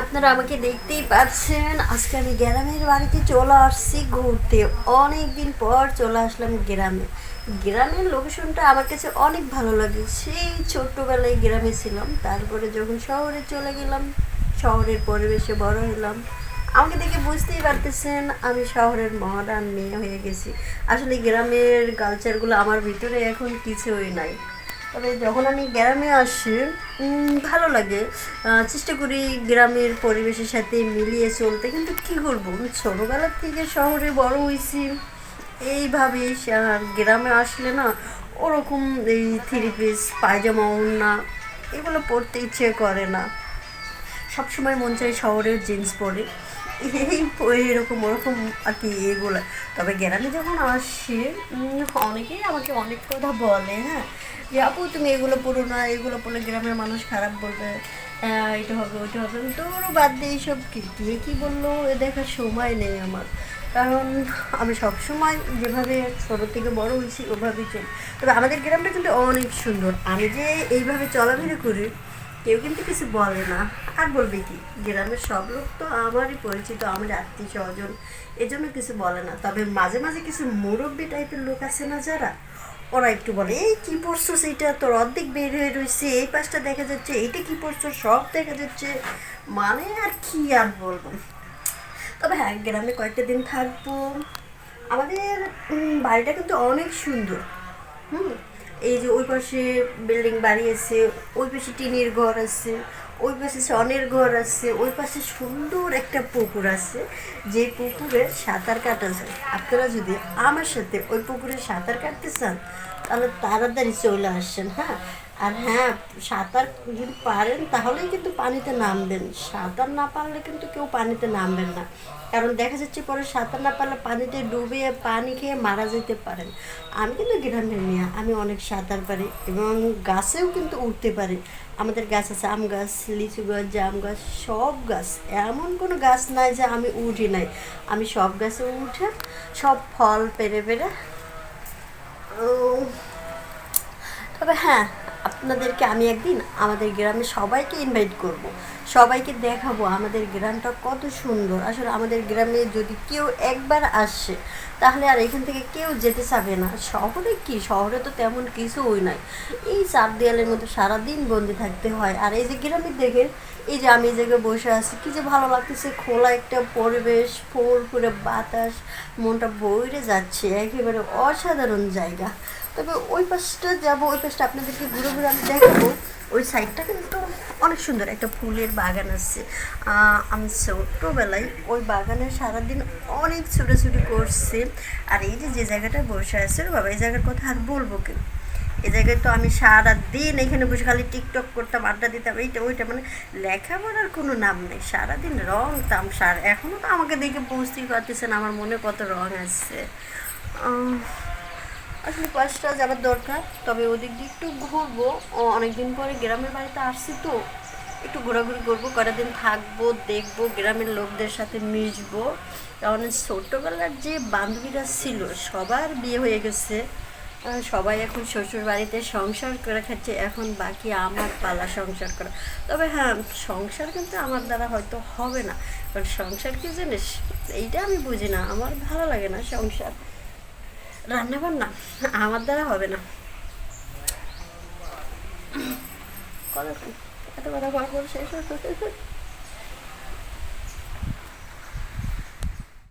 আপনারা আমাকে দেখতেই পাচ্ছেন। আজকে আমি গ্রামের বাড়িতে চলে আসছি ঘুরতে। অনেক দিন পর চলে আসলাম গ্রামে। গ্রামের লোকেশনটা আমার কাছে অনেক ভালো লাগে। সেই ছোট্টবেলায় গ্রামে ছিলাম, তারপরে যখন শহরে চলে গেলাম, শহরের পরিবেশে বড় হলাম। আমাকে দেখে বুঝতেই পারতেছেন আমি শহরের মডার্ন মেয়ে হয়ে গেছি। আসলে গ্রামের কালচারগুলো আমার ভিতরে এখন কিছুই নাই। তবে যখন আমি গ্রামে আসি ভালো লাগে। চেষ্টা করি গ্রামের পরিবেশের সাথে মিলিয়ে চলতে, কিন্তু কী করবো, আমি ছোটোবেলার থেকে শহরে বড় হয়েছি। এইভাবেই গ্রামে আসলে না ওরকম এই থ্রি পিস পায়জামা ওড়না এগুলো পরতে ইচ্ছে করে না। সবসময় মন চাই শহরের জিন্স পরে এই এরকম ওরকম আর কি এগুলো। তবে গ্রামে যখন আসি অনেকেই আমাকে অনেক কথা বলে, হ্যাঁ, যে আপু তুমি এগুলো পড়ো না, এগুলো পড়লে গ্রামের মানুষ খারাপ বলবে, এটা হবে ওইটা হবে। তোরও বাদ দিয়ে এইসব কে কী বললো এ দেখার সময় নেই আমার। কারণ আমি সবসময় যেভাবে ছোটো থেকে বড় হয়েছি ওভাবেই চলি। তবে আমাদের গ্রামটা কিন্তু অনেক সুন্দর। আমি যে এইভাবে চলাফেরা করি কেউ কিন্তু কিছু বলে না। আর বলবে কি, গ্রামের সব লোক তো আমারই পরিচিত, আমার আত্মীয় স্বজন, এজন্য কিছু বলে না। তবে মাঝে মাঝে কিছু মুরব্বী টাইপের লোক আছে না যারা, ওরা একটু বলে এই কী পড়ছো, সেইটা তোর অর্ধেক বের হয়ে রয়েছে, এই পাশটা দেখা যাচ্ছে, এইটা কী পড়ছো সব দেখা যাচ্ছে। মানে আর কি আর বলবো। তবে হ্যাঁ, গ্রামে কয়েকটা দিন থাকবো। আমাদের বাড়িটা কিন্তু অনেক সুন্দর। হুম, এই যে ওই পাশে বিল্ডিং বাড়ি আছে, ওই পাশে টিনের ঘর আছে, ওই পাশে সনের ঘর আছে, ওই পাশে সুন্দর একটা পুকুর আছে, যে পুকুরে সাঁতার কাটা যায়। আপনারা যদি আমার সাথে ওই পুকুরে সাঁতার কাটতে চান তাহলে তাড়াতাড়ি চলে আসছেন, হ্যাঁ। আর হ্যাঁ, সাঁতার যদি পারেন তাহলেই কিন্তু পানিতে নামবেন, সাঁতার না পারলে কিন্তু কেউ পানিতে নামবেন না। কারণ দেখা যাচ্ছে পরে সাঁতার না পারলে পানিতে ডুবে পানি খেয়ে মারা যেতে পারেন। আমি কিন্তু গ্রামের মেয়ে, আমি অনেক সাঁতার পারি এবং গাছেও কিন্তু উঠতে পারি। আমাদের গাছ আছে, আম গাছ, লিচু গাছ, জাম গাছ, সব গাছ। এমন কোনো গাছ নাই যে আমি উঠি নাই। আমি সব গাছে উঠে সব ফল পেরে পেরে তবে হ্যাঁ, আপনাদেরকে আমি একদিন আমাদের গ্রামে সবাইকে ইনভাইট করব, সবাইকে দেখাবো আমাদের গ্রামটা কত সুন্দর। আসলে আমাদের গ্রামে যদি কেউ একবার আসে তাহলে আর এখান থেকে কেউ যেতে চাবে না। শহরে কি, শহরে তো তেমন কিছুই নাই, এই চার দেয়ালের মধ্যে সারাদিন বন্দি থাকতে হয়। আর এই যে গ্রামের দেখে, এই যে আমি এই জায়গায় বসে আছি, কি যে ভালো লাগতেছে, খোলা একটা পরিবেশ, ফুরফুরে বাতাস, মনটা ভরে যাচ্ছে, একেবারে অসাধারণ জায়গা। তবে ওই পাশটা যাবো, ওই পাশটা আপনাদেরকে ঘুরে ঘুরে আমি দেখাবো। ওই সাইডটা কিন্তু অনেক সুন্দর, একটা ফুলের বাগান আছে। আমি ছোটোবেলায় ওই বাগানে সারাদিন অনেক ছুটোছুটি করছি। আর এই যে যে জায়গাটায় বসে আছে বাবা, এই জায়গার কথা আর বলবো কি, এই জায়গায় তো আমি সারাদিন এখানে বসে খালি টিকটক করতাম, আড্ডা দিতাম, এইটা ওইটা, মানে লেখাপড়ার কোনো নাম নেই, সারাদিন রং তামসার। এখনও তো আমাকে দেখে বুঝতেই পারতেছেন আমার মনে কত রং আছে। আসলে পাঁচটা যাবার দরকার, তবে ওদিক দিয়ে একটু ঘুরবো। অনেকদিন পরে গ্রামের বাড়িতে আসছি তো একটু ঘোরাঘুরি করবো, কটা দিন থাকবো, দেখবো, গ্রামের লোকদের সাথে মিশবো। কারণ ছোটোবেলার যে বান্ধবীরা ছিল সবার বিয়ে হয়ে গেছে, সবাই এখন শ্বশুর বাড়িতে সংসার করে খাচ্ছে। এখন বাকি আমার পালা সংসার করা। তবে হ্যাঁ, সংসার কিন্তু আমার দ্বারা হয়তো হবে না, কারণ সংসার কি জিনিস এইটা আমি বুঝি না, আমার ভালো লাগে না সংসার। রান্না বান্না আমার দ্বারা হবে না। কথা এত কথা বলার পর শেষ হচ্ছে।